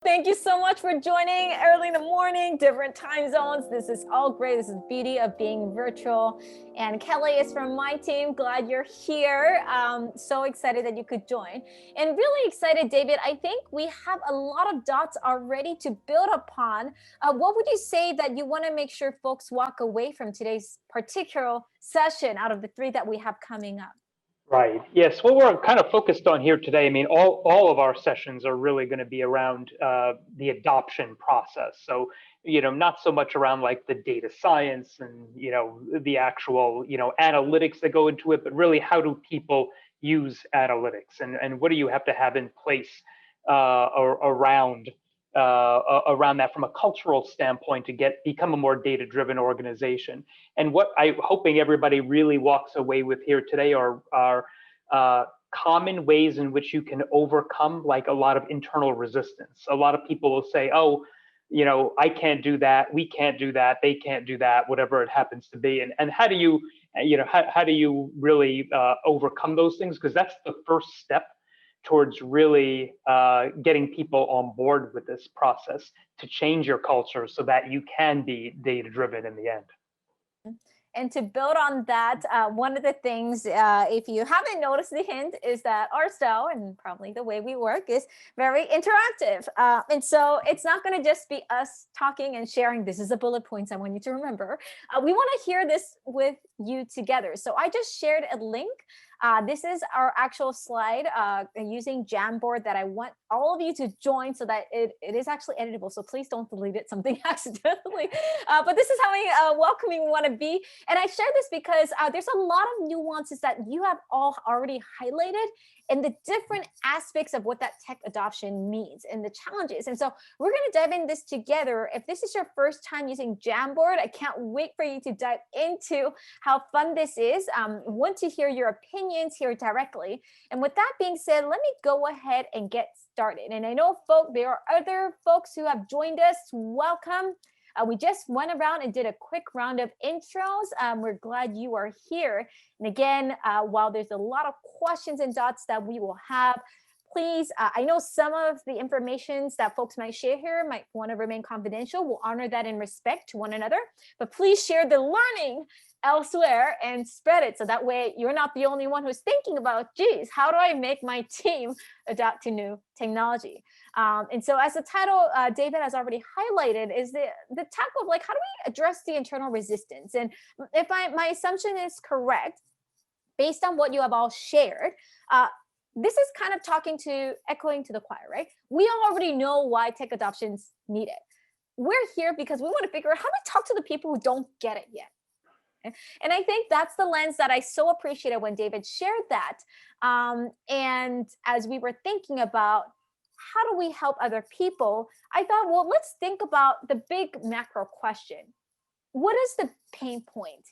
Thank you so much for joining early in the morning, different time zones. This is all great. This is the beauty of being virtual. And Kelly is from my team. Glad you're here. So excited that you could join. And really excited, David. I think we have a lot of dots already to build upon. What would you say that you want to make sure folks walk away from today's particular session out of the three that we have coming up? Right. Yes. What we're kind of focused on here today, I mean, all of our sessions are really going to be around the adoption process. So, not so much around like the data science and, the actual, analytics that go into it, but really how do people use analytics and what do you have to have in place around around that from a cultural standpoint to become a more data-driven organization. And what I'm hoping everybody really walks away with here today are common ways in which you can overcome like a lot of internal resistance. A lot of people will say, oh, I can't do that, we can't do that, they can't do that, whatever it happens to be. And how do you, how do you really overcome those things? Because that's the first step towards really getting people on board with this process to change your culture so that you can be data driven in the end. And to build on that, one of the things, if you haven't noticed the hint, is that our style and probably the way we work is very interactive. And so it's not going to just be us talking and sharing. This is the bullet points I want you to remember. We want to hear this with you together. So I just shared a link. This is our actual slide using Jamboard that I want all of you to join so that it is actually editable. So please don't delete it, something accidentally. But this is how welcoming we want to be. And I share this because there's a lot of nuances that you have all already highlighted and the different aspects of what that tech adoption means and the challenges. And so we're going to dive in this together. If this is your first time using Jamboard, I can't wait for you to dive into how fun this is. Want to hear your opinions here directly. And with that being said, let me go ahead and get started. And I know there are other folks who have joined us. Welcome. We just went around and did a quick round of intros. We're glad you are here. And again, while there's a lot of questions and dots that we will have, please, I know some of the information that folks might share here might want to remain confidential. We'll honor that in respect to one another, but please share the learning elsewhere and spread it so that way you're not the only one who's thinking about, geez, how do I make my team adapt to new technology? And so as the title David has already highlighted is the tackle of like, how do we address the internal resistance? And if my assumption is correct, based on what you have all shared, this is kind of echoing to the choir, right? We already know why tech adoption's needed. We're here because we want to figure out how do we talk to the people who don't get it yet. And I think that's the lens that I so appreciated when David shared that. And as we were thinking about how do we help other people, I thought, well, let's think about the big macro question. What is the pain point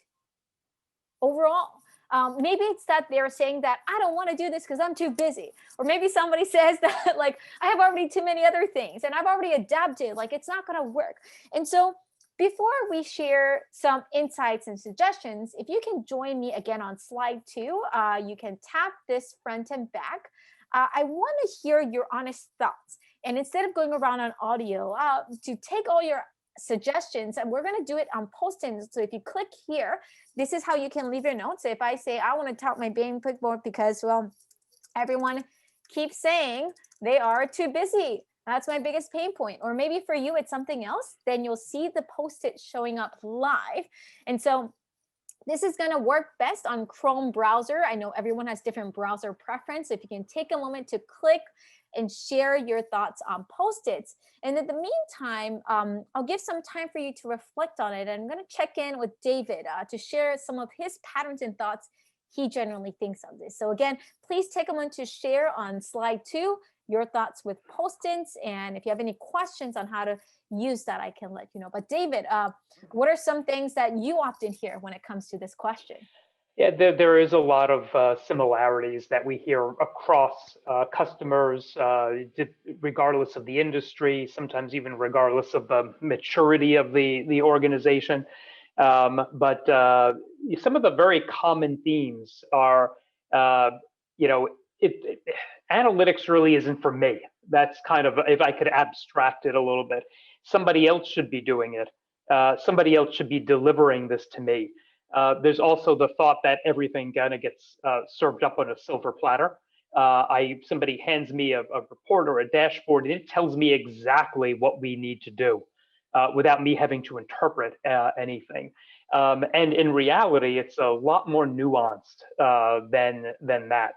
overall? Maybe it's that they're saying that I don't want to do this because I'm too busy. Or maybe somebody says that like, I have already too many other things and I've already adapted, like it's not going to work. And so before we share some insights and suggestions, if you can join me again on slide 2, you can tap this front and back. I want to hear your honest thoughts. And instead of going around on audio, to take all your suggestions, and we're going to do it on Post-its. So if you click here, this is how you can leave your notes. If I say, I want to tap my brain more because, well, everyone keeps saying they are too busy. That's my biggest pain point. Or maybe for you, it's something else. Then you'll see the Post-it showing up live. And so this is going to work best on Chrome browser. I know everyone has different browser preference. If you can take a moment to click and share your thoughts on Post-its. And in the meantime, I'll give some time for you to reflect on it. And I'm going to check in with David to share some of his patterns and thoughts he generally thinks of this. So again, please take a moment to share on slide 2 your thoughts with Post-its. And if you have any questions on how to use that, I can let you know. But David, what are some things that you often hear when it comes to this question? Yeah, there is a lot of similarities that we hear across customers, regardless of the industry, sometimes even regardless of the maturity of the organization. But some of the very common themes are, analytics really isn't for me. That's kind of, if I could abstract it a little bit, somebody else should be doing it. Somebody else should be delivering this to me. There's also the thought that everything kind of gets served up on a silver platter. Somebody hands me a report or a dashboard, and it tells me exactly what we need to do without me having to interpret anything. And in reality, it's a lot more nuanced than that.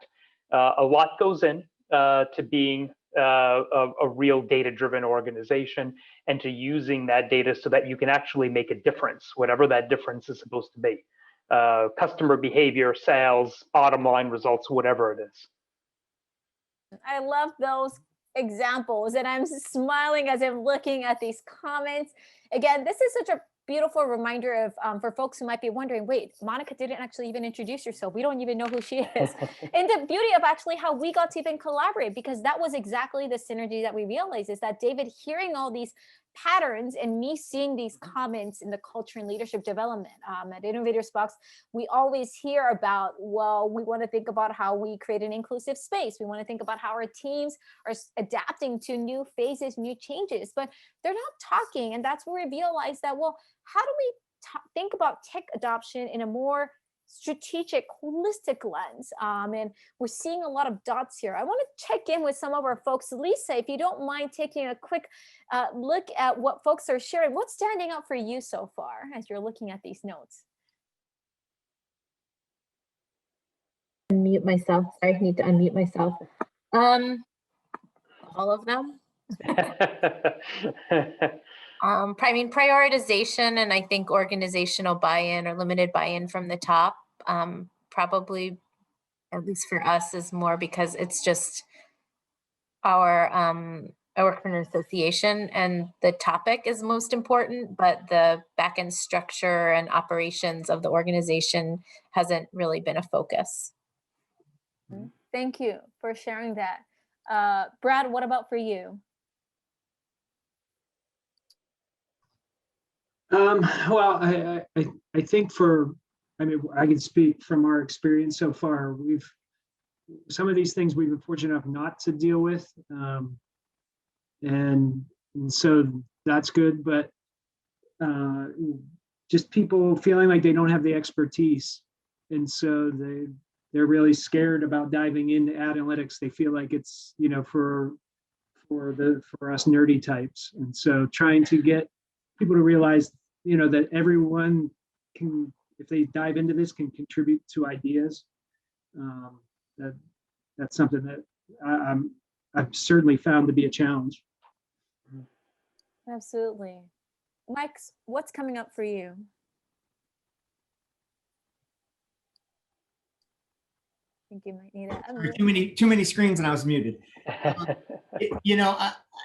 A lot goes in to being a real data-driven organization, and to using that data so that you can actually make a difference, whatever that difference is supposed to be. Customer behavior, sales, bottom line results, whatever it is. I love those examples, and I'm smiling as I'm looking at these comments. Again, this is such a beautiful reminder of for folks who might be wondering, wait, Monica didn't actually even introduce herself. We don't even know who she is. And the beauty of actually how we got to even collaborate, because that was exactly the synergy that we realized, is that David hearing all these patterns and me seeing these comments in the culture and leadership development at InnovatorsBox, we always hear about, well, we want to think about how we create an inclusive space. We want to think about how our teams are adapting to new phases, new changes, but they're not talking. And that's where we realize that, well, how do we think about tech adoption in a more strategic, holistic lens? And we're seeing a lot of dots here. I want to check in with some of our folks. Lisa, if you don't mind taking a quick look at what folks are sharing, what's standing out for you so far as you're looking at these notes? Unmute myself. Sorry, I need to unmute myself. All of them. I mean, prioritization and I think organizational buy-in or limited buy-in from the top, probably, at least for us, is more because it's just I work for an association and the topic is most important, but the back-end structure and operations of the organization hasn't really been a focus. Thank you for sharing that. Brad, what about for you? Well, I think I mean, I can speak from our experience so far. Some of these things we've been fortunate enough not to deal with. And so that's good, but just people feeling like they don't have the expertise. And so they're really scared about diving into analytics. They feel like it's, you know, for us nerdy types. And so trying to get people to realize, you know, that everyone can, if they dive into this, can contribute to ideas. That's something that I've certainly found to be a challenge. Absolutely. Mike, what's coming up for you? I think you might need it. Too many screens and I was muted. You know,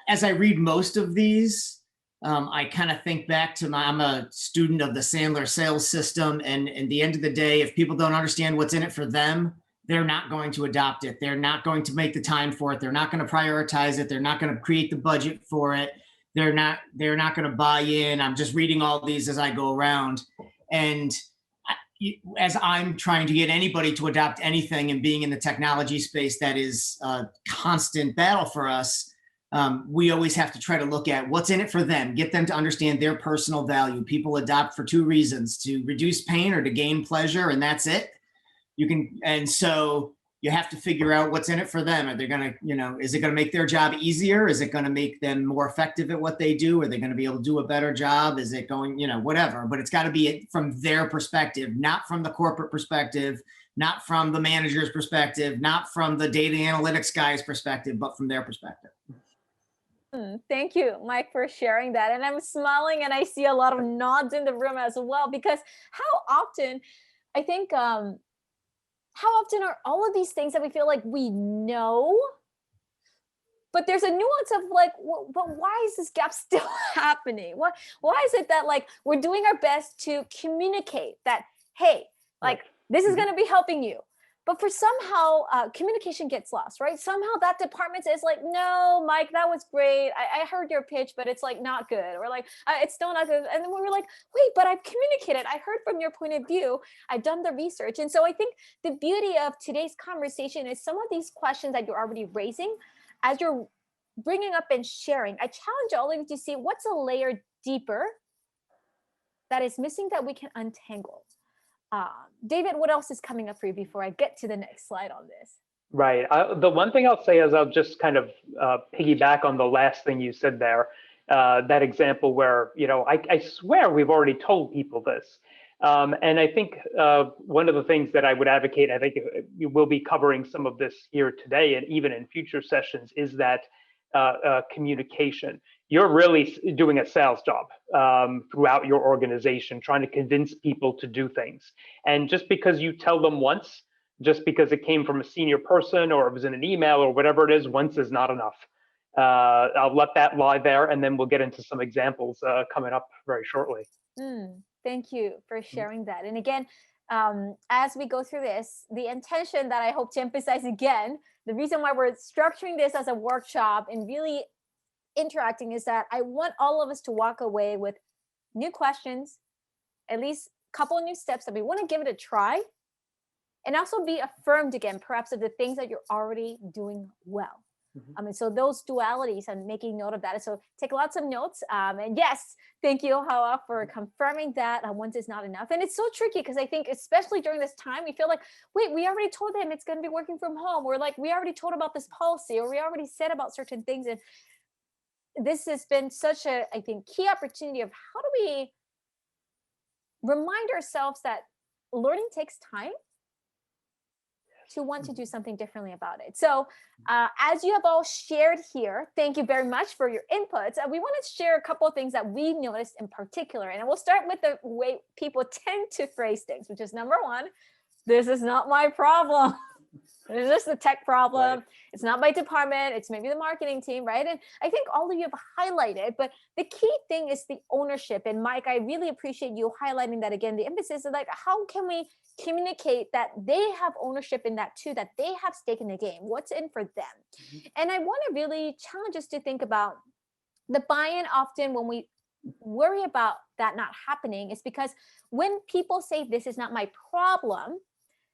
as I read most of these, I kind of think back to I'm a student of the Sandler sales system, and at the end of the day, if people don't understand what's in it for them, they're not going to adopt it. They're not going to make the time for it. They're not going to prioritize it. They're not going to create the budget for it. They're not going to buy in. I'm just reading all these as I go around. And as I'm trying to get anybody to adopt anything, and being in the technology space, that is a constant battle for us. We always have to try to look at what's in it for them, get them to understand their personal value. People adopt for two reasons: to reduce pain or to gain pleasure, and that's it. And so you have to figure out what's in it for them. Are they going to, you know, is it going to make their job easier? Is it going to make them more effective at what they do? Are they going to be able to do a better job? Is it going, you know, whatever, but it's got to be from their perspective, not from the corporate perspective, not from the manager's perspective, not from the data analytics guy's perspective, but from their perspective. Thank you, Mike, for sharing that. And I'm smiling and I see a lot of nods in the room as well, because how often, I think, how often are all of these things that we feel like we know, but there's a nuance of like, but why is this gap still happening? Why is it that like we're doing our best to communicate that, hey, like this is going to be helping you, but for somehow communication gets lost, right? Somehow that department is like, no, Mike, that was great. I heard your pitch, but it's like not good. Or like, it's still not good. And then we were like, wait, but I've communicated. I heard from your point of view. I've done the research. And so I think the beauty of today's conversation is some of these questions that you're already raising, as you're bringing up and sharing, I challenge all of you to see what's a layer deeper that is missing that we can untangle. David, what else is coming up for you before I get to the next slide on this? Right. The one thing I'll say is I'll just kind of piggyback on the last thing you said there. That example where, I swear we've already told people this. And I think one of the things that I would advocate, I think we will be covering some of this here today and even in future sessions, is that communication. You're really doing a sales job throughout your organization, trying to convince people to do things. And just because you tell them once, just because it came from a senior person or it was in an email or whatever it is, once is not enough. I'll let that lie there, and then we'll get into some examples coming up very shortly. Thank you for sharing that. And again, as we go through this, the intention that I hope to emphasize again, the reason why we're structuring this as a workshop and really interacting is that I want all of us to walk away with new questions, at least a couple of new steps that we want to give it a try, and also be affirmed again, perhaps of the things that you're already doing well. And so those dualities, I'm making note of that. So take lots of notes. And yes, thank you, Hawa, for confirming that once is not enough. And it's so tricky because I think, especially during this time, we feel like, wait, we already told them it's going to be working from home. Or like, we already told about this policy, or we already said about certain things. And this has been such a, I think, key opportunity of how do we remind ourselves that learning takes time to want to do something differently about it. So as you have all shared here, thank you very much for your inputs. We want to share a couple of things that we noticed in particular. And we'll start with the way people tend to phrase things, which is number one, this is not my problem. It's just a tech problem. Right. It's not my department. It's maybe the marketing team, right? And I think all of you have highlighted, but the key thing is the ownership. And Mike, I really appreciate you highlighting that again. The emphasis is like, how can we communicate that they have ownership in that too, that they have stake in the game? What's in for them? And I want to really challenge us to think about the buy-in. Often when we worry about that not happening, is because when people say this is not my problem,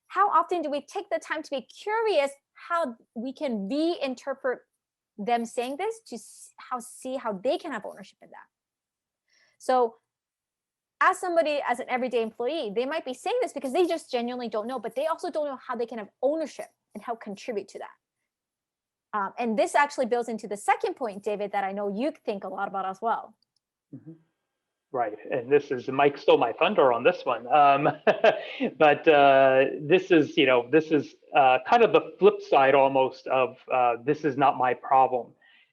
how often do we take the time to be curious how we can reinterpret them saying this to see how they can have ownership in that? So as somebody, as an everyday employee, they might be saying this because they just genuinely don't know, but they also don't know how they can have ownership and help contribute to that. And this actually builds into the second point, David, that I know you think a lot about as well. Right, and Mike stole my thunder on this one, but this is kind of the flip side almost of this is not my problem.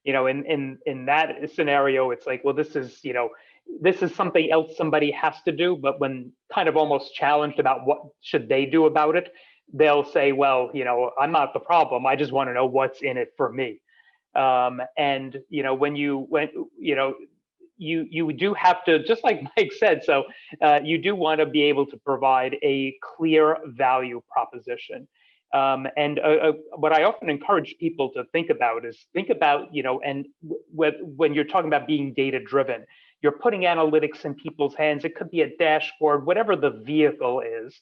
In that scenario, it's like, well, this is something else somebody has to do. But when kind of almost challenged about what should they do about it, they'll say, well, I'm not the problem. I just want to know what's in it for me. And you do have to, just like Mike said, so you do want to be able to provide a clear value proposition. And what I often encourage people to think about is and when you're talking about being data driven, you're putting analytics in people's hands. It could be a dashboard, whatever the vehicle is.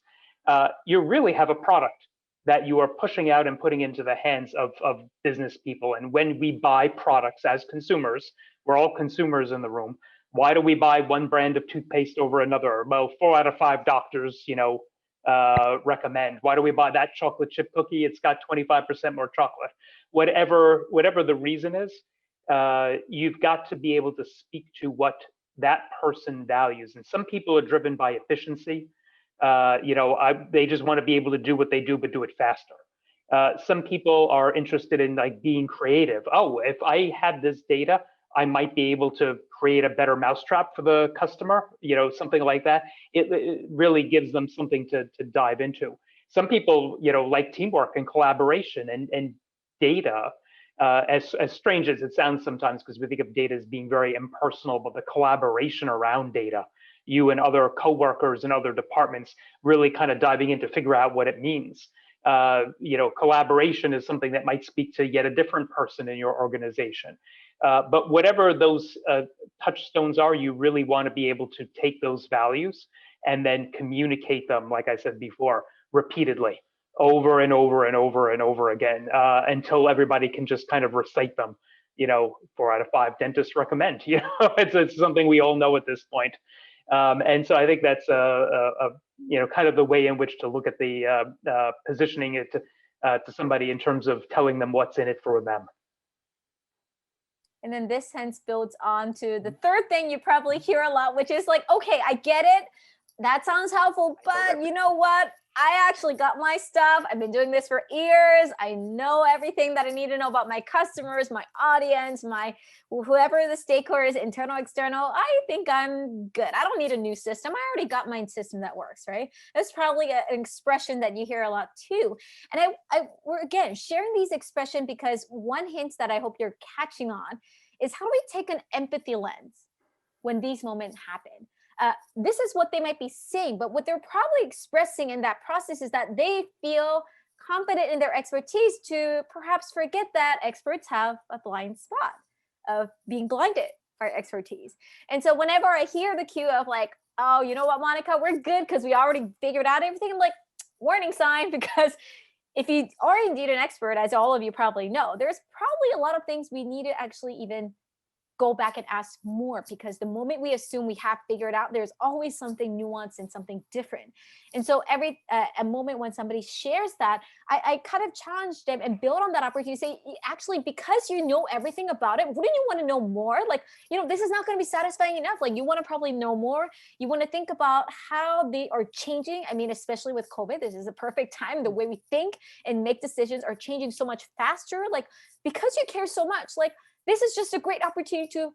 You really have a product that you are pushing out and putting into the hands of business people. And when we buy products as consumers, we're all consumers in the room. Why do we buy one brand of toothpaste over another? Well, 4 out of 5 doctors, recommend. Why do we buy that chocolate chip cookie? It's got 25% more chocolate. Whatever the reason is, you've got to be able to speak to what that person values. And some people are driven by efficiency. They just want to be able to do what they do, but do it faster. Some people are interested in like being creative. Oh, if I had this data, I might be able to create a better mousetrap for the customer, something like that. It really gives them something to dive into. Some people, like teamwork and collaboration and data, as strange as it sounds sometimes, because we think of data as being very impersonal, but the collaboration around data, you and other coworkers and other departments really kind of diving in to figure out what it means. Collaboration is something that might speak to yet a different person in your organization. But whatever those touchstones are, you really want to be able to take those values and then communicate them, like I said before, repeatedly, over and over and over and over again, until everybody can just kind of recite them 4 out of 5 dentists recommend. It's something we all know at this point. And so I think that's kind of the way in which to look at the positioning it to somebody in terms of telling them what's in it for them. And then this hence builds on to the third thing you probably hear a lot, which is like, okay, I get it. That sounds helpful, but you know what? I actually got my stuff. I've been doing this for years. I know everything that I need to know about my customers, my audience, my whoever the stakeholder is, internal, external. I think I'm good. I don't need a new system. I already got my system that works, right? That's probably an expression that you hear a lot too. And we're again sharing these expressions because one hint that I hope you're catching on is how do we take an empathy lens when these moments happen? This is what they might be saying, but what they're probably expressing in that process is that they feel confident in their expertise to perhaps forget that experts have a blind spot of being blinded by expertise. And so whenever I hear the cue of like, oh, you know what, Monica, we're good because we already figured out everything, I'm like, warning sign, because if you are indeed an expert, as all of you probably know, there's probably a lot of things we need to actually even go back and ask more, because the moment we assume we have figured out, there's always something nuanced and something different. And so every a moment when somebody shares that, I kind of challenge them and build on that opportunity to say, actually, because you know everything about it, wouldn't you want to know more? Like, this is not going to be satisfying enough. Like, you want to probably know more. You want to think about how they are changing. I mean, especially with COVID, this is a perfect time. The way we think and make decisions are changing so much faster. Like, because you care so much, like, this is just a great opportunity to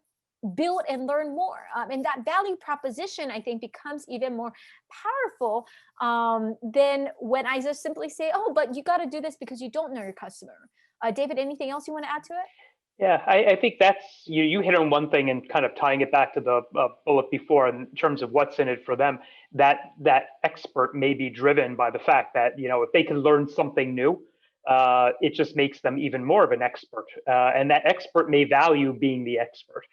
build and learn more. And that value proposition, I think, becomes even more powerful than when I just simply say, oh, but you got to do this because you don't know your customer. David, anything else you want to add to it? Yeah, I think that's, you hit on one thing and kind of tying it back to the bullet before in terms of what's in it for them, that expert may be driven by the fact that, if they can learn something new, it just makes them even more of an expert. And that expert may value being the expert.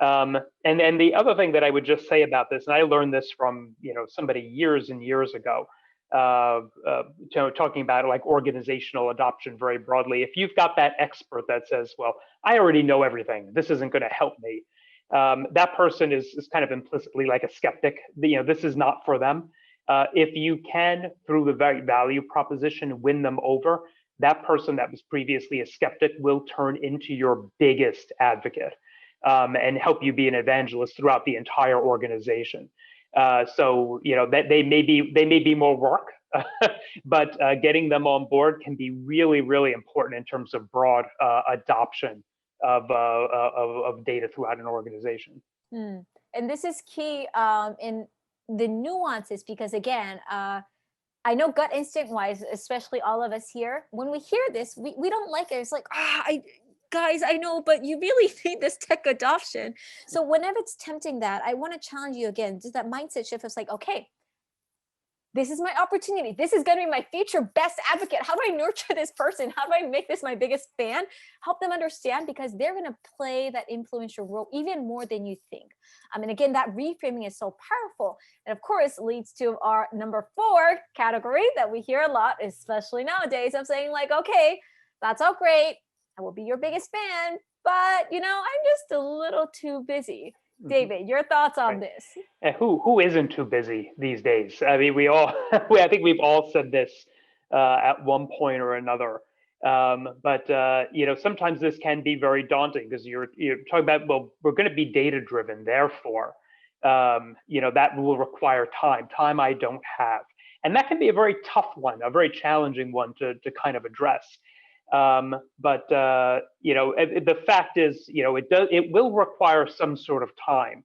And then the other thing that I would just say about this, and I learned this from, somebody years and years ago, talking about like organizational adoption very broadly. If you've got that expert that says, well, I already know everything, this isn't going to help me. That person is kind of implicitly like a skeptic. This is not for them. If you can, through the value proposition, win them over, that person that was previously a skeptic will turn into your biggest advocate and help you be an evangelist throughout the entire organization. So that they may be more work, but getting them on board can be really, really important in terms of broad adoption of data throughout an organization. And this is key in the nuances, because again, I know gut instinct wise, especially all of us here, when we hear this, we don't like it. It's like, guys, I know, but you really need this tech adoption. So whenever it's tempting that, I want to challenge you again, just that mindset shift. It's like, okay, this is my opportunity. This is going to be my future best advocate. How do I nurture this person? How do I make this my biggest fan? Help them understand, because they're going to play that influential role even more than you think. And again, that reframing is so powerful. And of course, leads to our number 4 category that we hear a lot, especially nowadays, of saying like, okay, that's all great. I will be your biggest fan, but I'm just a little too busy. David, your thoughts on this? And who isn't too busy these days? I mean, I think we've all said this at one point or another. But sometimes this can be very daunting, because you're talking about, well, we're going to be data driven, therefore, that will require time I don't have, and that can be a very tough one, a very challenging one to kind of address. But the fact is, it will require some sort of time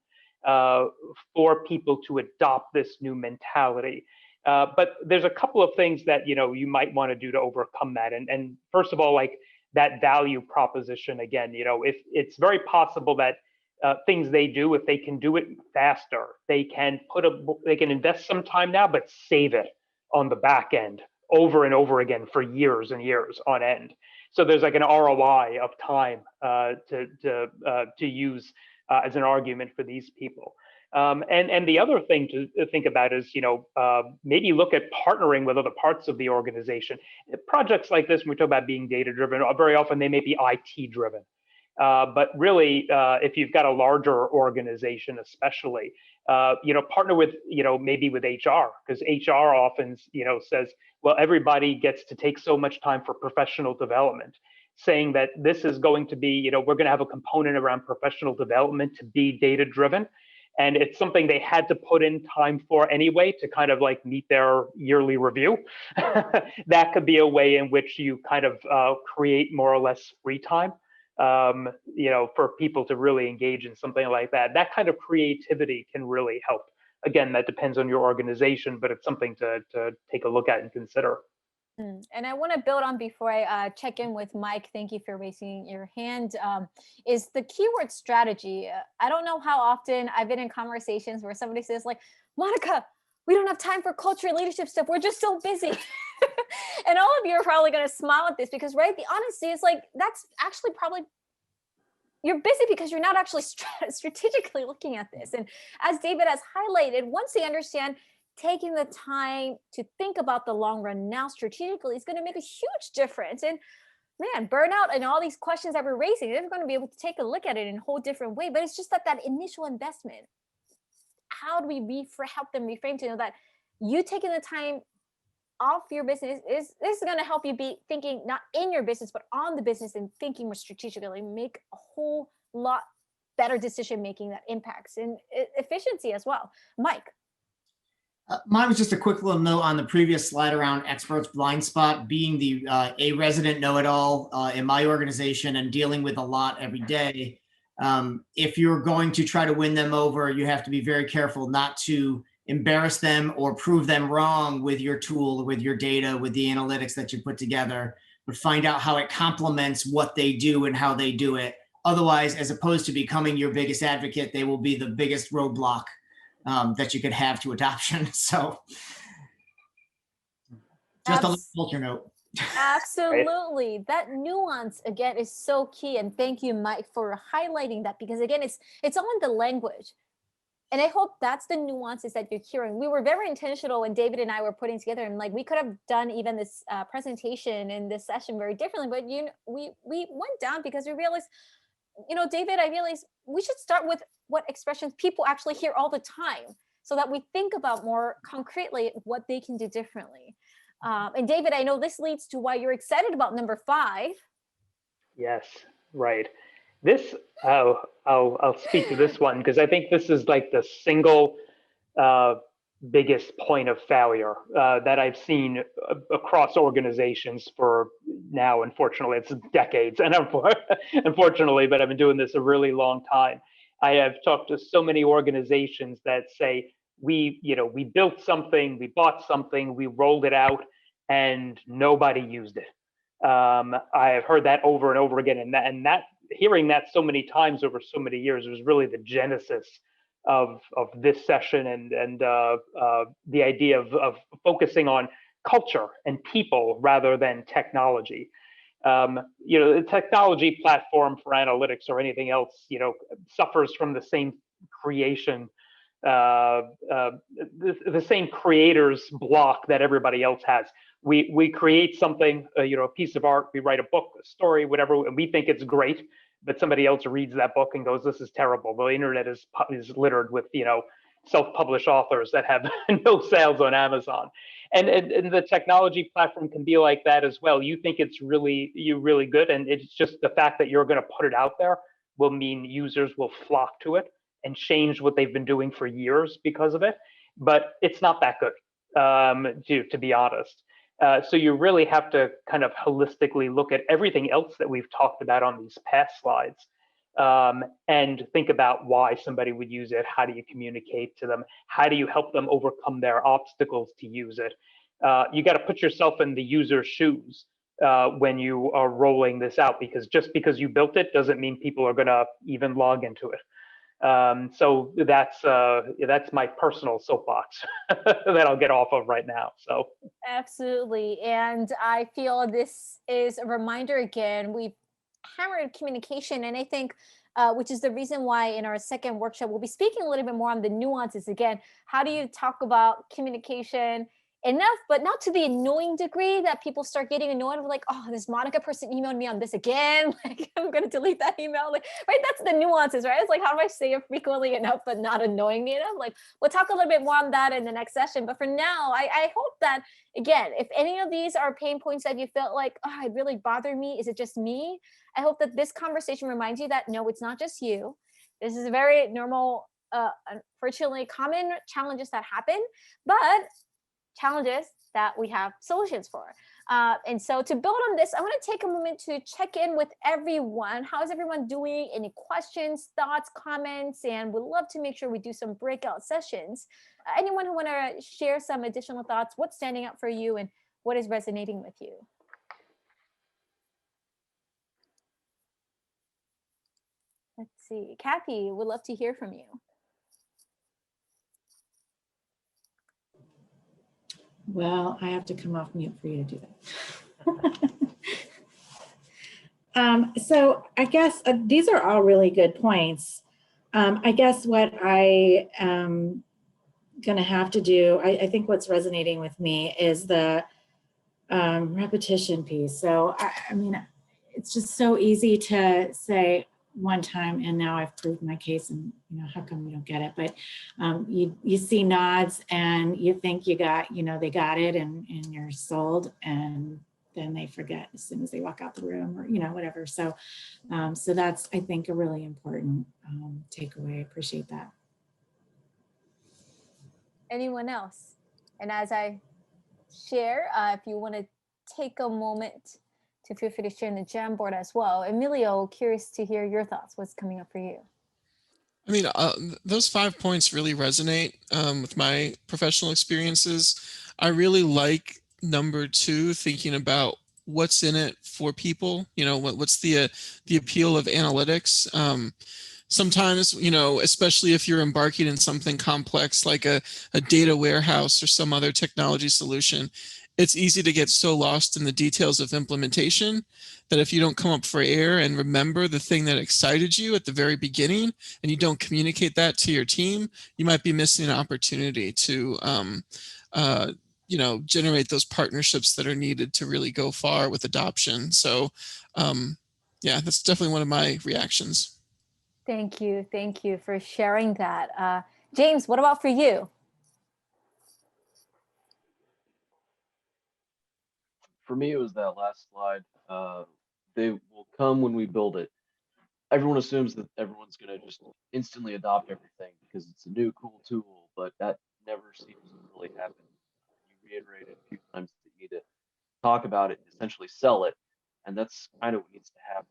for people to adopt this new mentality. But there's a couple of things that you might want to do to overcome that. And first of all, like that value proposition again, if it's very possible that things they do, if they can do it faster, they can invest some time now, but save it on the back end over and over again for years and years on end. So there's like an ROI of time to use as an argument for these people. And the other thing to think about is, maybe look at partnering with other parts of the organization. Projects like this, when we talk about being data driven, very often they may be IT driven. But really, if you've got a larger organization, especially, partner with, maybe with HR, because HR often, says, well, everybody gets to take so much time for professional development, saying that this is going to be, we're going to have a component around professional development to be data driven. And it's something they had to put in time for anyway to kind of like meet their yearly review. That could be a way in which you kind of create more or less free time, for people to really engage in something like that. That kind of creativity can really help. Again, that depends on your organization, but it's something to take a look at and consider. And I want to build on before I check in with Mike. Thank you for raising your hand. Is the keyword strategy. I don't know how often I've been in conversations where somebody says like, Monica, we don't have time for culture and leadership stuff. We're just so busy. And all of you are probably going to smile at this because, right, the honesty is like, that's actually probably, you're busy because you're not actually strategically looking at this. And as David has highlighted, once they understand taking the time to think about the long run now strategically is going to make a huge difference. And man, burnout and all these questions that we're raising, they're going to be able to take a look at it in a whole different way. But it's just that initial investment. How do we help them reframe to know that you taking the time off your business is going to help you be thinking not in your business, but on the business and thinking more strategically, make a whole lot better decision making that impacts and efficiency as well. Mike. Mine was just a quick little note on the previous slide around experts blind spot, being the a resident know-it-all in my organization and dealing with a lot every day. If you're going to try to win them over, you have to be very careful not to embarrass them or prove them wrong with your tool, with your data, with the analytics that you put together, but find out how it complements what they do and how they do it. Otherwise, as opposed to becoming your biggest advocate, they will be the biggest roadblock that you could have to adoption. So just a little culture note. Absolutely. Right? That nuance again is so key. And thank you, Mike, for highlighting that, because again, it's all in the language. And I hope that's the nuances that you're hearing. We were very intentional when David and I were putting together, and like we could have done even this presentation and this session very differently, but we went down because we realized, David, I realized we should start with what expressions people actually hear all the time so that we think about more concretely what they can do differently. And David, I know this leads to why you're excited about number 5. Yes, right. This, I'll speak to this one because I think this is like the single biggest point of failure that I've seen across organizations for now. Unfortunately, it's decades, and unfortunately, but I've been doing this a really long time. I have talked to so many organizations that say, we built something, we bought something, we rolled it out, and nobody used it. I have heard that over and over again, and that hearing that so many times over so many years was really the genesis of this session and the idea of focusing on culture and people rather than technology. The technology platform for analytics or anything else, suffers from the same creation, the same creator's block that everybody else has. We create something, a piece of art, we write a book, a story, whatever, and we think it's great, but somebody else reads that book and goes, this is terrible. The internet is littered with, self-published authors that have no sales on Amazon. And the technology platform can be like that as well. You think it's really good, and it's just the fact that you're going to put it out there will mean users will flock to it and change what they've been doing for years because of it. But it's not that good, to be honest. So you really have to kind of holistically look at everything else that we've talked about on these past slides, and think about why somebody would use it. How do you communicate to them? How do you help them overcome their obstacles to use it? You got to put yourself in the user's shoes when you are rolling this out, because just because you built it doesn't mean people are going to even log into it. So that's my personal soapbox that I'll get off of right now. So absolutely. And I feel this is a reminder again, we've hammered communication, and I think which is the reason why in our second workshop we'll be speaking a little bit more on the nuances. Again, how do you talk about communication enough, but not to the annoying degree that people start getting annoyed. We're like, oh, this Monica person emailed me on this again. Like, I'm going to delete that email. Like, right. That's the nuances, right? It's like, how do I say it frequently enough, but not annoyingly enough? Like, we'll talk a little bit more on that in the next session. But for now, I hope that, again, if any of these are pain points that you felt like, oh, it really bothered me, is it just me? I hope that this conversation reminds you that, no, it's not just you. This is a very normal, unfortunately, common challenges that happen, but challenges that we have solutions for. And so to build on this, I want to take a moment to check in with everyone. How is everyone doing? Any questions, thoughts, comments? And we'd love to make sure we do some breakout sessions. Anyone who want to share some additional thoughts, what's standing out for you and what is resonating with you? Let's see. Kathy, we'd love to hear from you. Well, I have to come off mute for you to do that. So I guess these are all really good points. I guess what I am going to have to do, I think what's resonating with me is the repetition piece. So, I mean, it's just so easy to say one time and now I've proved my case and, you know, how come we don't get it? But you see nods and you think you got, you know, they got it and you're sold, and then they forget as soon as they walk out the room or, you know, whatever. So, so that's, I think, a really important takeaway. I appreciate that. Anyone else? And as I share, if you want to take a moment to feel free to share in the Jamboard as well. Emilio, curious to hear your thoughts. What's coming up for you? I mean, those 5 points really resonate with my professional experiences. I really like number 2, thinking about what's in it for people. You know, what's the appeal of analytics. Sometimes, you know, especially if you're embarking in something complex like a data warehouse or some other technology solution, it's easy to get so lost in the details of implementation that if you don't come up for air and remember the thing that excited you at the very beginning and you don't communicate that to your team, you might be missing an opportunity to you know, generate those partnerships that are needed to really go far with adoption. So yeah, that's definitely one of my reactions. Thank you. Thank you for sharing that. James, what about for you? For me, it was that last slide. They will come when we build it. Everyone assumes that everyone's going to just instantly adopt everything because it's a new cool tool, but that never seems to really happen. You reiterate it a few times that you need to talk about it and essentially sell it, and that's kind of what needs to happen.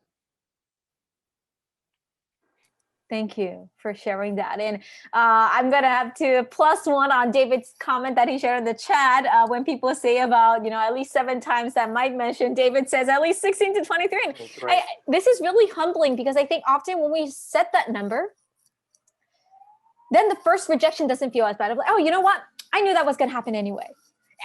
Thank you for sharing that. And I'm going to have to +1 on David's comment that he shared in the chat. When people say about, you know, at least 7 times that Mike mentioned, David says at least 16 to 23. And Right. this is really humbling because I think often when we set that number, then the first rejection doesn't feel as bad. I'm like, oh, you know what? I knew that was going to happen anyway.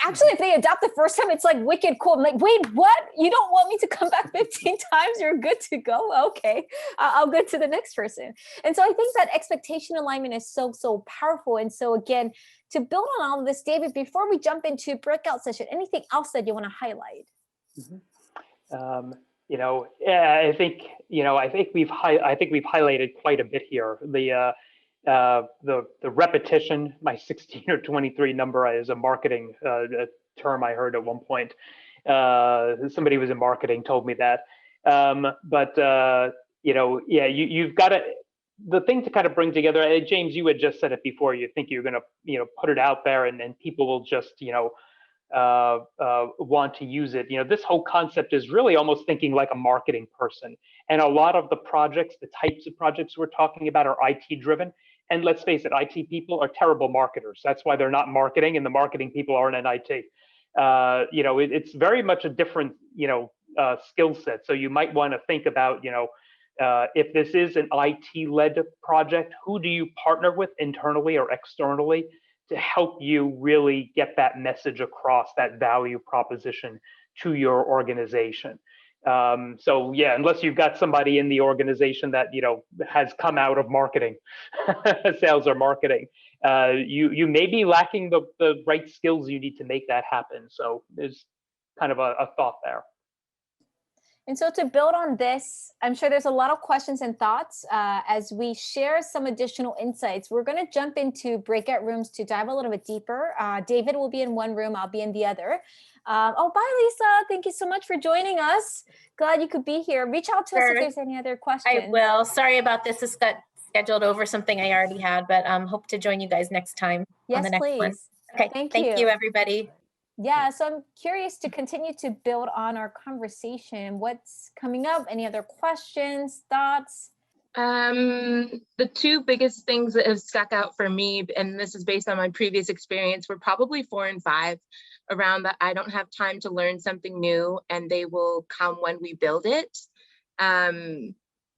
Actually, if they adopt the first time, it's like wicked cool. I'm like, wait, what? You don't want me to come back 15 times? You're good to go? Okay, I'll go to the next person. And so I think that expectation alignment is so, so powerful. And so again, to build on all of this, David, before we jump into breakout session, anything else that you want to highlight? Mm-hmm. You know, I think we've highlighted quite a bit here. The repetition, my 16 or 23 number is a marketing term I heard at one point. Somebody who was in marketing told me that. You know, yeah, you've got to, the thing to kind of bring together, James, you had just said it before, you think you're going to, you know, put it out there and people will just, you know, want to use it. You know, this whole concept is really almost thinking like a marketing person. And a lot of the projects, the types of projects we're talking about are IT driven. And let's face it, IT people are terrible marketers. That's why they're not marketing, and the marketing people aren't in IT. You know, it's very much a different, you know, skill set. So you might want to think about, you know, if this is an IT-led project, who do you partner with internally or externally to help you really get that message across, that value proposition to your organization? So yeah, unless you've got somebody in the organization that, you know, has come out of marketing, sales or marketing, you may be lacking the right skills you need to make that happen. So there's kind of a thought there. And so to build on this, I'm sure there's a lot of questions and thoughts as we share some additional insights. We're going to jump into breakout rooms to dive a little bit deeper. David will be in one room, I'll be in the other. Oh, bye, Lisa. Thank you so much for joining us. Glad you could be here. Reach out to us if there's any other questions. I will. Sorry about this. This got scheduled over something I already had, but hope to join you guys next time on the next one. Please. Okay. Thank you, everybody. Yeah, so I'm curious to continue to build on our conversation. What's coming up? Any other questions, thoughts? The two biggest things that have stuck out for me, and this is based on my previous experience, were probably 4 and 5, around that I don't have time to learn something new and they will come when we build it. And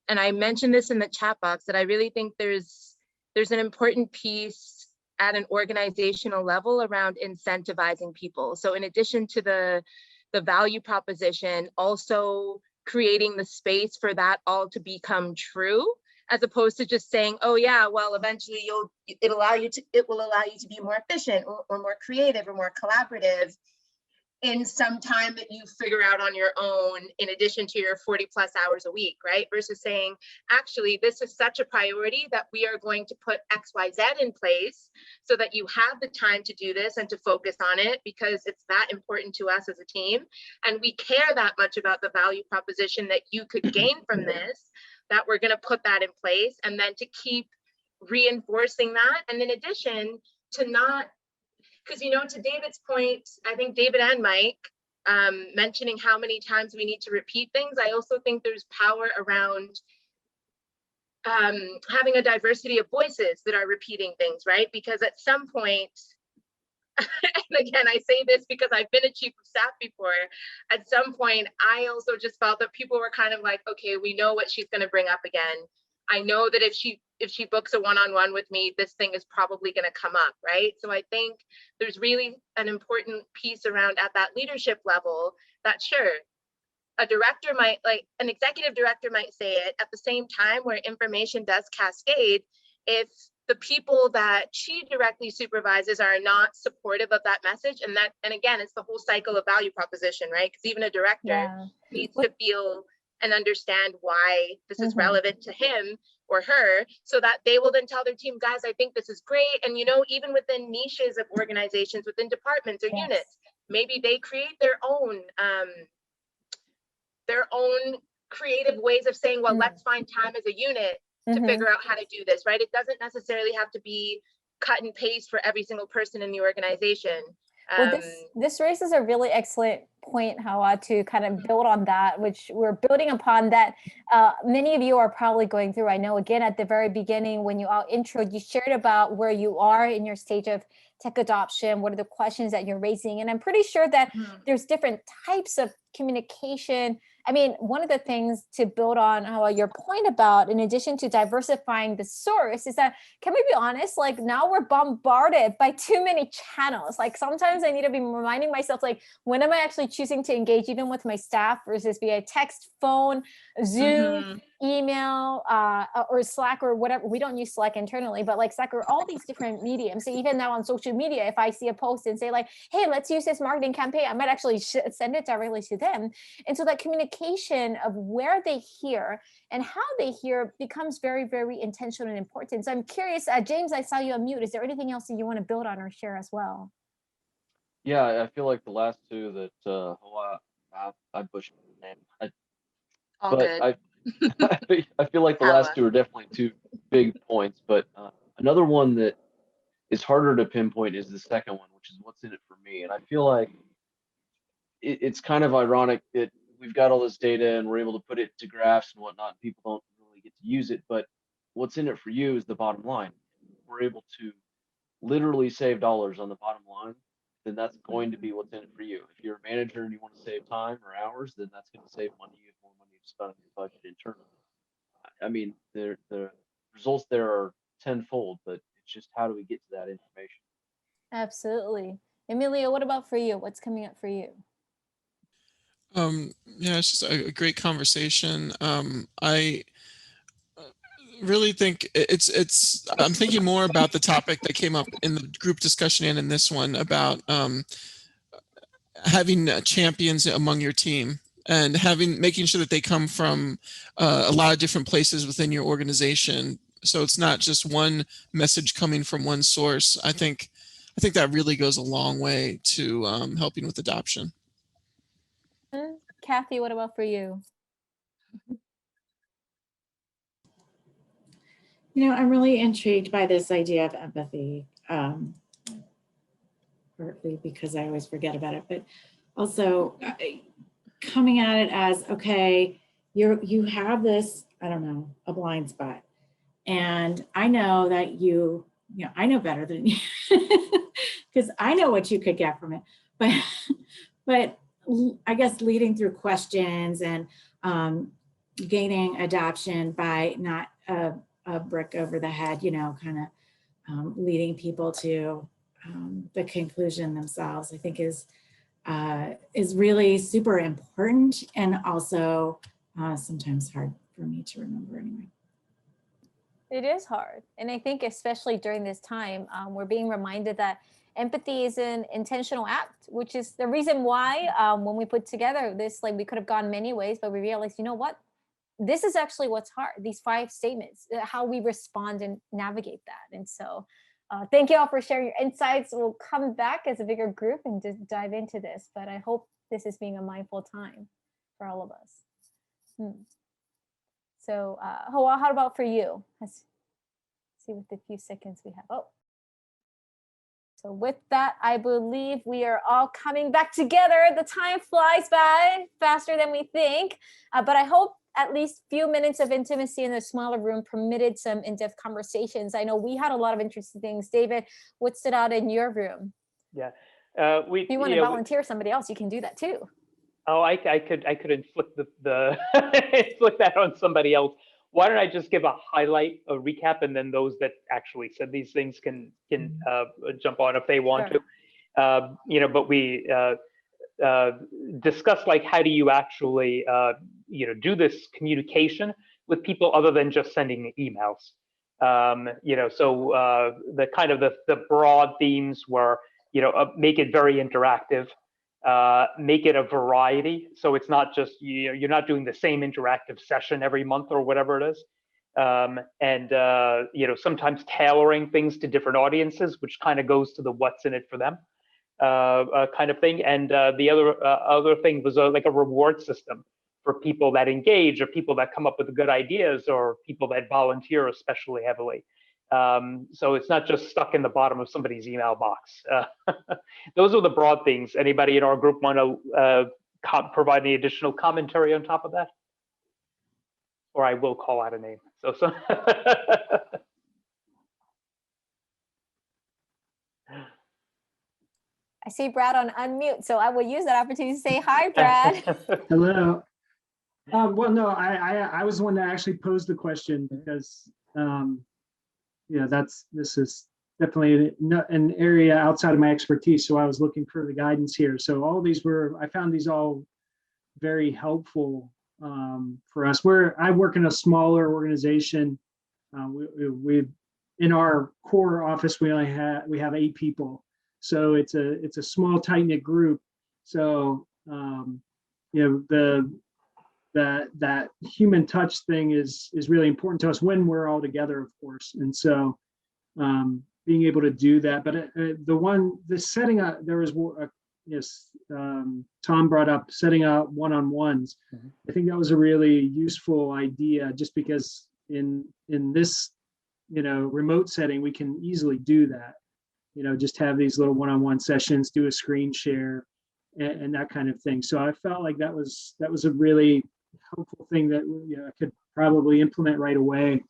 I mentioned this in the chat box that I really think there's an important piece at an organizational level around incentivizing people. So in addition to the value proposition, also creating the space for that all to become true, as opposed to just saying, oh yeah, well, eventually it will allow you to be more efficient or more creative or more collaborative in some time that you figure out on your own, in addition to your 40+ hours a week, right? Versus saying, actually, this is such a priority that we are going to put XYZ in place so that you have the time to do this and to focus on it because it's that important to us as a team. And we care that much about the value proposition that you could gain from this, that we're going to put that in place, and then to keep reinforcing that. And in addition, to not, because, you know, to David's point, I think David and Mike mentioning how many times we need to repeat things. I also think there's power around having a diversity of voices that are repeating things, right? Because at some point, and again, I say this because I've been a chief of staff before, at some point, I also just felt that people were kind of like, okay, we know what she's going to bring up again. I know that if she books a one-on-one with me, this thing is probably going to come up, right? So I think there's really an important piece around at that leadership level that, sure, a director might, like an executive director might say it at the same time where information does cascade. If the people that she directly supervises are not supportive of that message, and again, it's the whole cycle of value proposition, right? Because even a director needs to feel and understand why this is relevant to him or her, so that they will then tell their team, guys, I think this is great. And, you know, even within niches of organizations, within departments or units, maybe they create their own creative ways of saying, well, let's find time as a unit to figure out how to do this, right? It doesn't necessarily have to be cut and paste for every single person in the organization. Well, this raises a really excellent point, Hawa, to kind of build on that, which we're building upon that many of you are probably going through. I know, again, at the very beginning, when you all introed, you shared about where you are in your stage of tech adoption, what are the questions that you're raising. And I'm pretty sure that there's different types of communication. I mean, one of the things to build on your point about, in addition to diversifying the source, is that, can we be honest, like now we're bombarded by too many channels. Like sometimes I need to be reminding myself, like, when am I actually choosing to engage even with my staff versus via text, phone, Zoom, email, or Slack or whatever. We don't use Slack internally, but like Slack or all these different mediums. So even now on social media, if I see a post and say like, hey, let's use this marketing campaign, I might actually send it directly to them. And so that communication of where they hear and how they hear becomes very, very intentional and important. So I'm curious, James, I saw you on mute. Is there anything else that you want to build on or share as well? Yeah, I feel like the last two that I butchered the name. I feel like the last two are definitely two big points, but another one that is harder to pinpoint is the second one, which is what's in it for me. And I feel like it's kind of ironic that we've got all this data and we're able to put it to graphs and whatnot. And people don't really get to use it, but what's in it for you is the bottom line. We're able to literally save dollars on the bottom line, then that's going to be what's in it for you. If you're a manager and you want to save time or hours, then that's going to save money. You have more money to spend on your budget internally. I mean, the results there are tenfold, but it's just how do we get to that information? Absolutely. Emilio, what about for you? What's coming up for you? Yeah, it's just a great conversation. I really think I'm thinking more about the topic that came up in the group discussion and in this one about having champions among your team and making sure that they come from a lot of different places within your organization. So it's not just one message coming from one source. I think that really goes a long way to helping with adoption. Kathy, what about for you? You know, I'm really intrigued by this idea of empathy, partly because I always forget about it, but also coming at it as, okay, you have this, I don't know, a blind spot. And I know that I know better than you because I know what you could get from it. But I guess leading through questions and gaining adoption by not a brick over the head, kind of leading people to the conclusion themselves, I think is really super important and also sometimes hard for me to remember anyway. It is hard. And I think especially during this time, we're being reminded that empathy is an intentional act, which is the reason why when we put together this, like we could have gone many ways, but we realized, you know what? This is actually what's hard, these 5 statements, how we respond and navigate that. And so thank you all for sharing your insights. We'll come back as a bigger group and just dive into this, but I hope this is being a mindful time for all of us. So Hoa, how about for you? Let's see with the few seconds we have. Oh. So with that, I believe we are all coming back together. The time flies by faster than we think, but I hope at least few minutes of intimacy in the smaller room permitted some in-depth conversations. I know we had a lot of interesting things. David, what stood out in your room? Yeah. If you want to volunteer somebody else, you can do that too. Oh, I could inflict the inflict that on somebody else. Why don't I just give a highlight, a recap, and then those that actually said these things can jump on if they want to. But we discussed like how do you actually do this communication with people other than just sending emails. So the kind of the broad themes were make it very interactive. Make it a variety, so it's not just you're not doing the same interactive session every month or whatever it is, and sometimes tailoring things to different audiences, which kind of goes to the what's in it for them kind of thing. And the other thing was like a reward system for people that engage, or people that come up with good ideas, or people that volunteer especially heavily. So it's not just stuck in the bottom of somebody's email box. Those are the broad things. Anybody in our group want to provide any additional commentary on top of that? Or I will call out a name. So. I see Brad on unmute, so I will use that opportunity to say hi, Brad. Hello. Well, no, I was the one that actually posed the question because this is definitely an area outside of my expertise. So I was looking for the guidance here. So I found these all very helpful for us. I work in a smaller organization. We in our core office, we have 8 people. So it's a small, tight-knit group. So that human touch thing is really important to us when we're all together, of course. And so being able to do that, but the setting up, there was Tom brought up setting up one-on-ones. Mm-hmm. I think that was a really useful idea, just because in this remote setting we can easily do that. Just have these little one-on-one sessions, do a screen share, and that kind of thing. So I felt like that was a really helpful thing that I could probably implement right away.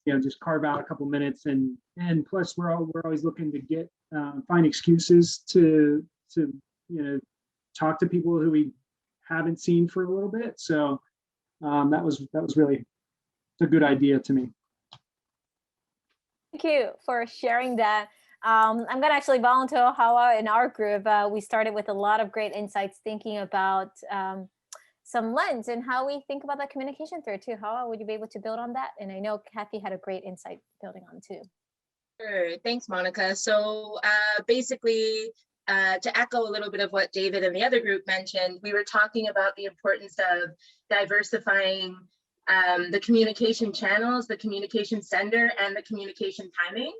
Just carve out a couple minutes, and plus we're always looking to find excuses to talk to people who we haven't seen for a little bit. So that was really a good idea to me. Thank you for sharing that. I'm going to actually volunteer Hawa in our group. We started with a lot of great insights thinking about some lens and how we think about that communication thread too. Hawa, would you be able to build on that? And I know Kathy had a great insight building on too. Sure. Thanks, Monica. So basically, to echo a little bit of what David and the other group mentioned, we were talking about the importance of diversifying the communication channels, the communication sender, and the communication timing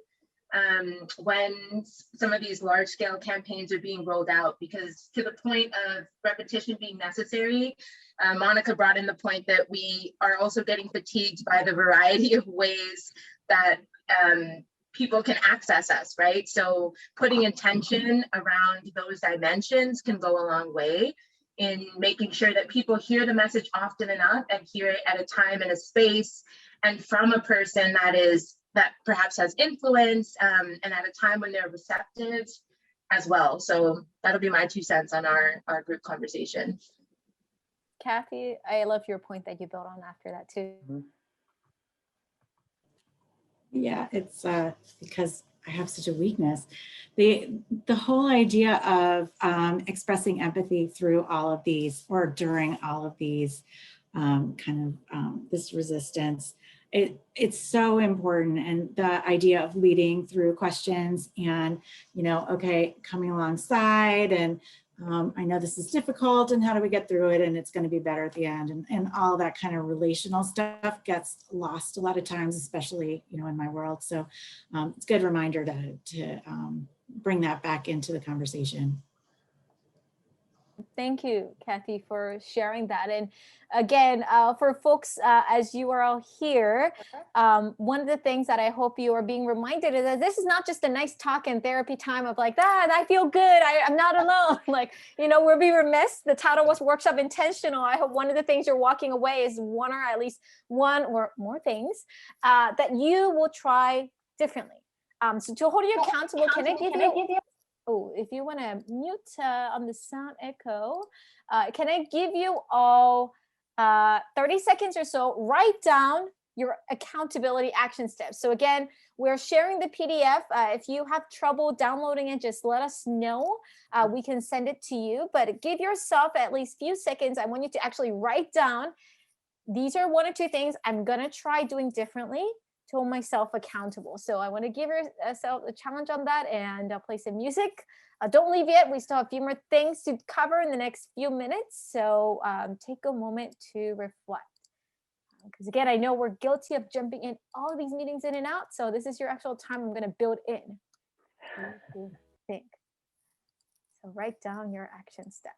when some of these large scale campaigns are being rolled out, because to the point of repetition being necessary, Monica brought in the point that we are also getting fatigued by the variety of ways that people can access us, right? So putting intention around those dimensions can go a long way in making sure that people hear the message often enough and hear it at a time and a space and from a person that perhaps has influence and at a time when they're receptive as well. So that'll be my 2 cents on our group conversation. Kathy, I love your point that you built on after that too. Mm-hmm. Yeah, it's because I have such a weakness. The whole idea of expressing empathy through all of these or during all of these this resistance, it's so important. And the idea of leading through questions and, okay, coming alongside and I know this is difficult and how do we get through it and it's going to be better at the end, and all that kind of relational stuff gets lost a lot of times, especially in my world. So it's a good reminder to bring that back into the conversation. Thank you, Kathy, for sharing that. And again, for folks, as you are all here, one of the things that I hope you are being reminded is that this is not just a nice talk and therapy time of like, I feel good. I'm not alone. Like, we'll be remiss. The title was Workshop Intentional. I hope one of the things you're walking away is one or at least one or more things that you will try differently. So to hold you accountable, can I give you? Oh, if you want to mute on the sound echo, can I give you all 30 seconds or so? Write down your accountability action steps. So again, we're sharing the PDF. If you have trouble downloading it, just let us know. We can send it to you, but give yourself at least a few seconds. I want you to actually write down, these are 1 or 2 things I'm going to try doing differently to hold myself accountable. So I want to give yourself a challenge on that, and I'll play some music. Don't leave yet. We still have a few more things to cover in the next few minutes. So take a moment to reflect. Because again, I know we're guilty of jumping in all of these meetings in and out. So this is your actual time I'm going to build in. Think. So write down your action steps.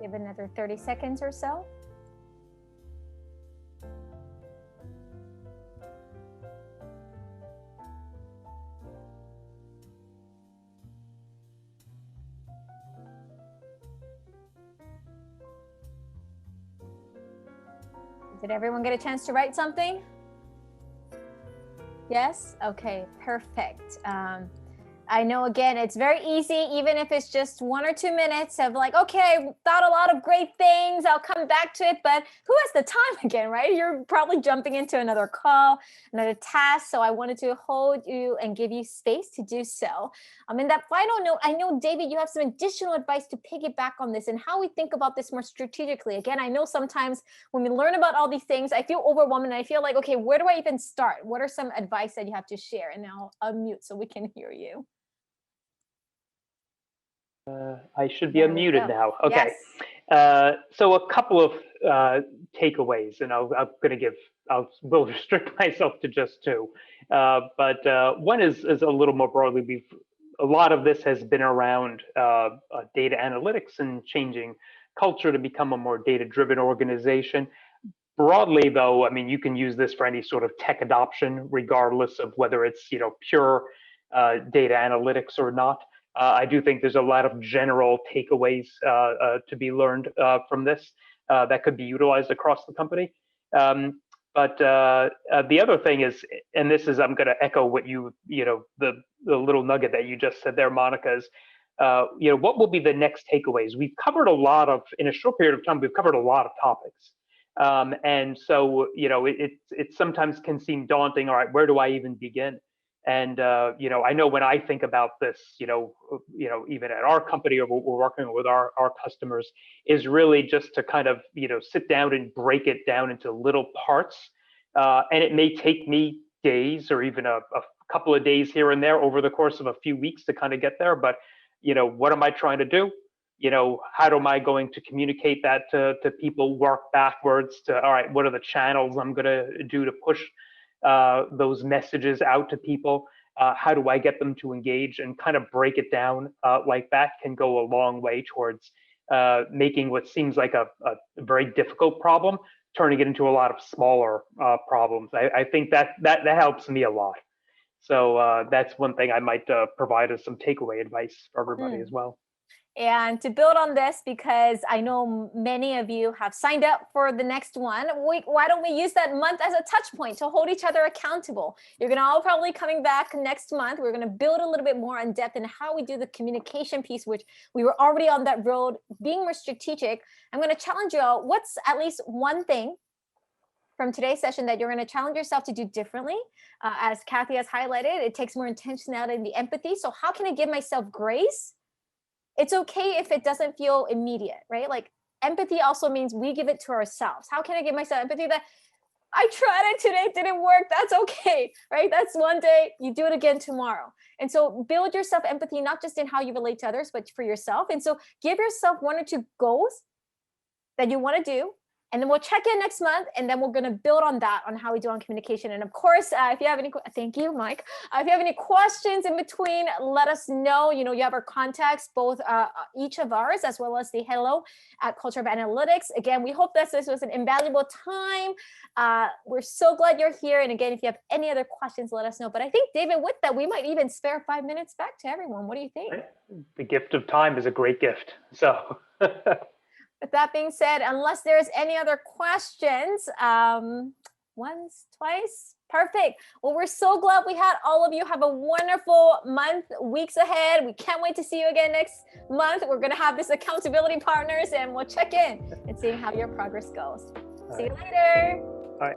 Give another 30 seconds or so. Did everyone get a chance to write something? Yes? Okay, perfect. I know, again, it's very easy, even if it's just 1 or 2 minutes of like, okay, thought a lot of great things, I'll come back to it, but who has the time again, right? You're probably jumping into another call, another task, so I wanted to hold you and give you space to do so. In that final note, I know, David, you have some additional advice to piggyback on this and how we think about this more strategically. Again, I know sometimes when we learn about all these things, I feel overwhelmed and I feel like, okay, where do I even start? What are some advice that you have to share? And now unmute so we can hear you. I should be unmuted now. Okay. So a couple of takeaways, and will restrict myself to just two. But one is a little more broadly. A lot of this has been around data analytics and changing culture to become a more data-driven organization. Broadly, though, I mean, you can use this for any sort of tech adoption, regardless of whether it's pure data analytics or not. I do think there's a lot of general takeaways to be learned from this that could be utilized across the company. But the other thing is, and this is, I'm going to echo what the little nugget that you just said there, Monica, is, what will be the next takeaways? We've covered a lot of, in a short period of time, we've covered a lot of topics. And so, it sometimes can seem daunting. All right, where do I even begin? And, I know when I think about this, even at our company or we're working with our customers, is really just to kind of, sit down and break it down into little parts. And it may take me days or even a couple of days here and there over the course of a few weeks to kind of get there. But, what am I trying to do? How am I going to communicate that to people, work backwards to, all right, what are the channels I'm going to do to push those messages out to people? How do I get them to engage? And kind of break it down like that can go a long way towards making what seems like a very difficult problem, turning it into a lot of smaller problems. I think that helps me a lot. So that's one thing I might provide as some takeaway advice for everybody as well. And to build on this, because I know many of you have signed up for the next one, why don't we use that month as a touch point to hold each other accountable? You're going to all probably coming back next month. We're going to build a little bit more in depth in how we do the communication piece, which we were already on that road, being more strategic. I'm going to challenge you all. What's at least one thing from today's session that you're going to challenge yourself to do differently? As Kathy has highlighted, it takes more intentionality and the empathy. So how can I give myself grace? It's okay if it doesn't feel immediate, right? Like empathy also means we give it to ourselves. How can I give myself empathy that I tried it today, it didn't work? That's okay, right? That's one day, you do it again tomorrow. And so build yourself empathy, not just in how you relate to others, but for yourself. And so give yourself 1 or 2 goals that you want to do. And then we'll check in next month, and then we're going to build on that, on how we do on communication. And of course, if you have any, thank you, Mike. If you have any questions in between, let us know. You have our contacts, both each of ours, as well as the hello at Culture of Analytics. Again, we hope that this was an invaluable time. We're so glad you're here. And again, if you have any other questions, let us know. But I think, David, with that, we might even spare 5 minutes back to everyone. What do you think? The gift of time is a great gift. So. With that being said, unless there's any other questions, once, twice, perfect. Well, we're so glad we had all of you. Have a wonderful month, weeks ahead. We can't wait to see you again next month. We're going to have this accountability partners, and we'll check in and see how your progress goes. See you later. All right.